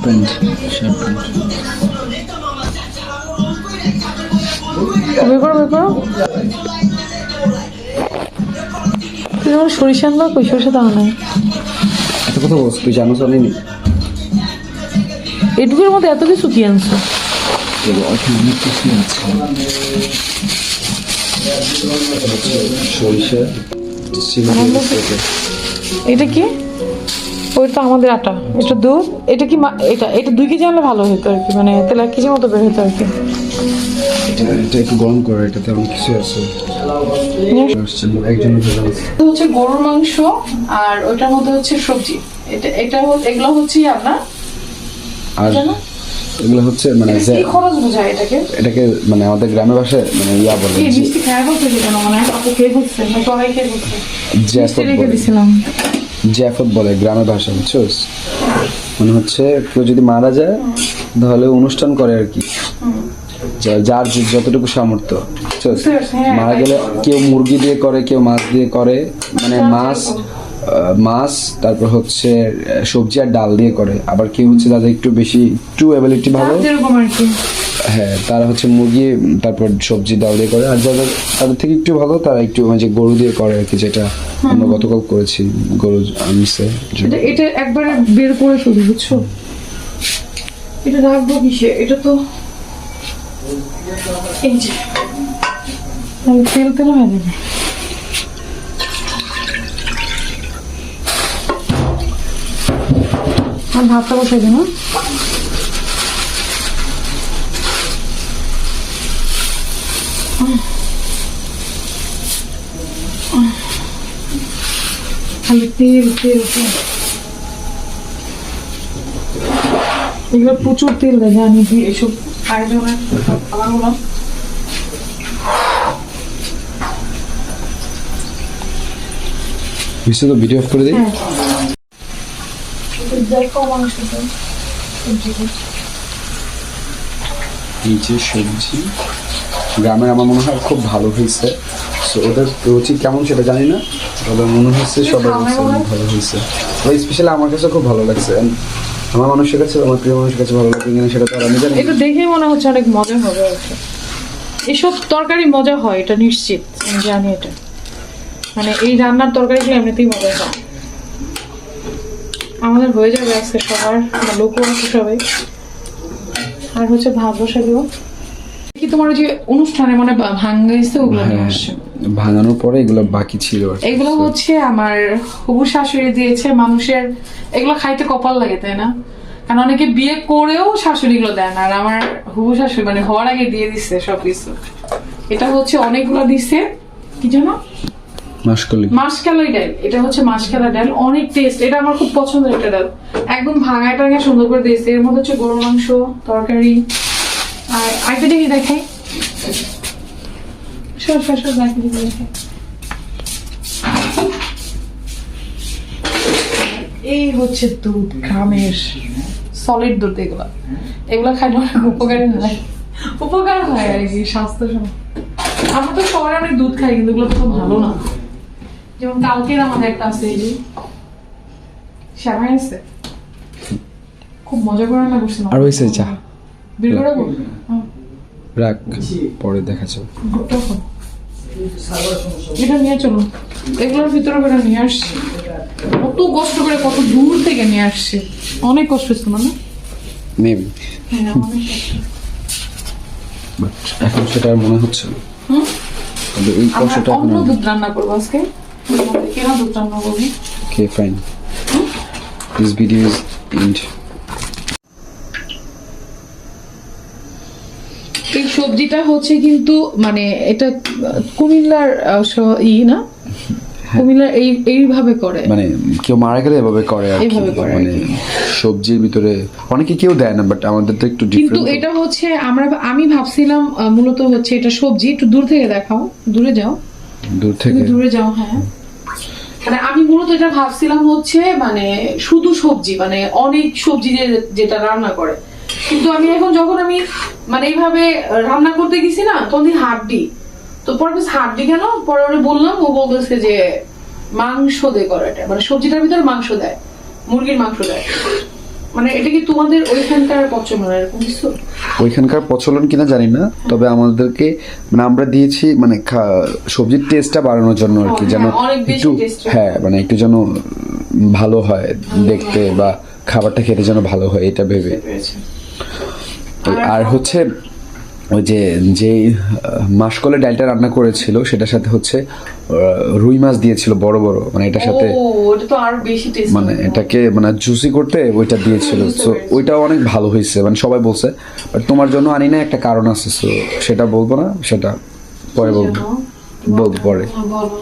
Pant shirt pant বের করো তুই আমার সরিষা আনবা, কই সরিষা দাও নাই। এত কথা বলছ, তুই জানো জানি নি এটুকুর মধ্যে এত কিছু কি আনছো? অনেক কিছু আছে, সরিষা এটা কি? ওইটা তো আমাদের আটা, এটা দুধ। এটা কি এটা 2 কেজি আনলে ভালো হতো আর কি, মানে তাহলে 1 কেজির মতো বের হতো আর কি। এটা একটু গরম করে, এটাতে অনেক কিছু আছে। হচ্ছে গরুর মাংস আর ওইটার মধ্যে হচ্ছে সবজি। এগুলো হচ্ছে আপনার আর এগুলো হচ্ছে মানে কি খরচ বোঝায় এটাকে মানে আমাদের গ্রামের ভাষায় মানে ইয়া বলে, এই মিষ্টি খায় বলতে কি জানো, মানে আপু খেয়ে বলছে না, সবাই খেয়ে বলছে জ্যাফত রেখে বলে। দিছিলাম। জ্যাফত বলে গ্রামের ভাষা, বুঝছোস? মানে হচ্ছে কেউ যদি মারা যায় তাহলে অনুষ্ঠান করে আর কি, যার যতটুকু সামর্থ্য, বুঝছোস? মারা গেলে কেউ মুরগি দিয়ে করে, কেউ মাছ দিয়ে করে, মানে মাছ তারপর হচ্ছে সবজি আর ডাল দিয়ে করে। আবার কেউ হচ্ছে যাদের একটু বেশি অ্যাবিলিটি ভালো, হ্যাঁ, তারা হচ্ছে মুরগি তারপর সবজি ডাল দিয়ে করে। আর যাদের তাদের থেকে একটু ভালো তারা একটু মানে গরু দিয়ে করে আর কি, যেটা আমরা গতকাল করেছি, গরু আনছে। এটা একবারে বের করে ফেলি, বুঝছো? এটা রাখবো কিসে? এটা তো এই যে তেল হয়ে যাবে। আর ভাতটা বসাই দিই না? খালি তেল এগুলো প্রচুর তেল দেয়, জানি এইসব আয়োজনের খাবারগুলো। তো ভিডিও অফ করে দিই। এই যে সবজি গ্রামের আমার মনে হয় খুব ভালো হয়েছে। ওদের রুচি কেমন সেটা জানি না, তবে মনে হচ্ছে সবার ভালো হয়েছে। ওই স্পেশালি আমার কাছে খুব ভালো লাগছে। আমার মানুষের কাছে, আমার প্রিয় মানুষের কাছে ভালো লাগে কিনা সেটা তো আমি জানি। এটা দেখেই মনে হচ্ছে অনেক মজা হবে আর কি। এসব তরকারি মজা হয়, এটা নিশ্চিত, আমি জানি এটা। মানে এই রান্নার তরকারিগুলো এমনিতেই মজা হয়। আমাদের হয়ে যাবে আজকে সবার, লোকও আছে সবাই। আর হচ্ছে ভাত বসা দিব কি তোমার যে অনুষ্ঠানে মানে ভাঙাইছে ওগুলো নিয়ে আসছে। ভাঙানোর পরে এগুলো বাকি ছিল, এগুলো হচ্ছে আমার হবু শাশুড়ি দিয়েছে। মানুষের এগুলো খাইতে কপাল লাগে, তাই না? কারণ অনেকে বিয়ে করেও শাশুড়ি গুলো দেয় না, আর আমার হবু শাশুড়ি মানে হওয়ার আগে দিয়ে দিচ্ছে সবকিছু। এটা হচ্ছে অনেকগুলো দিচ্ছে, কি জানো, মাসকালাই ডাল। এটা হচ্ছে মাসকালাই ডাল, অনেক টেস্ট। এটা আমার খুব পছন্দের একটা ডাল, একদম ভাঙা টাঙা সুন্দর করে দিয়েছে। এর মধ্যে হচ্ছে গরুর মাংস, তরকারি, আর আরেকটা দেখি দেখাই, এই হচ্ছে দুধ, গ্রামের সলিড দুধ। এগুলা খাইলে অনেক উপকার হয় আর কি, স্বাস্থ্য সময়। আমরা তো শহরে অনেক দুধ খাই, কিন্তু এগুলো তো ভালো না। যেমন কালকের আমাদের একটা আছে, এই যে শ্যামাই আছে, খুব মজা করে রান্না করছিলাম। আর হইছে চা বের করে বল, রাখ, পরে দেখা যাবে। এটা নিয়ে চলো, এগুলোর ভিতরে করে নিয়ে আসছি। কত কষ্ট করে, কত দূর থেকে নিয়ে আসছে, অনেক কষ্ট হচ্ছে না? মেবি, হ্যাঁ, অনেক কষ্ট। বাট এখন সেটা আর মনে হচ্ছে না। এই কষ্টটা অন্য দুধ রান্না করবো আজকে, কেনা দুধ রান্না করবি। Okay fine, this video is end. এই সবজিটা হচ্ছে কিন্তু মানে এটা কুমিল্লার না, কুমিল্লার এইভাবে করে, মানে কেউ মারা গেলে এভাবে করে আর কি। মানে সবজির ভিতরে অনেকে কেউ দেয় না, বাট আমাদের তো একটু ডিফারেন্ট। কিন্তু এটা হচ্ছে আমি ভাবছিলাম মূলত হচ্ছে এটা সবজি। একটু দূর থেকে দেখাও, দূরে যাও, দূরে যাও। হ্যাঁ, মানে আমি মূলত এটা ভাবছিলাম হচ্ছে মানে শুধু সবজি, মানে অনেক সবজি দিয়ে যেটা রান্না করে। কিন্তু আমি এখন যখন আমি মানে এইভাবে রান্না করতে গেছি না, তখন হাড্ডি, তো পরে হাড্ডি কেন, পরে ওরা বললাম, ও বলতেছে যে মাংস দিয়ে করে এটা, মানে সবজিটার ভিতরে মাংস দেয়, মুরগির মাংস দেয়। মানে এটা কি তোমাদের ওইখানকার প্রচলন এরকম কিছু? ওইখানকার প্রচলন কিনা জানি না, তবে আমাদেরকে মানে আমরা দিয়েছি মানে সবজির টেস্টটা বাড়ানোর জন্য আর কি, যেন অনেক বেশি একটু taste হয়। হ্যাঁ মানে একটু যেন ভালো হয় দেখতে, বা খাবারটা খেতে যেন ভালো হয় এটা ভেবে। আর হচ্ছে ওই যে যে মাসকলাই ডালটা রান্না করেছিল সেটার সাথে হচ্ছে রুই মাছ দিয়েছিল বড় বড়, মানে এটার সাথে ও ওটা তো আরো বেশি টেস্ট। মানে এটাকে মানে জুসি করতে ওইটা দিয়েছিল। বুঝতে সো পেরেছি। ওইটাও অনেক ভালো হয়েছে, মানে সবাই বলছে। বাট তোমার জন্য আনি না, একটা কারণ আছে, সো সেটা বলবো না, সেটা পরে বলবো পরে। বলো।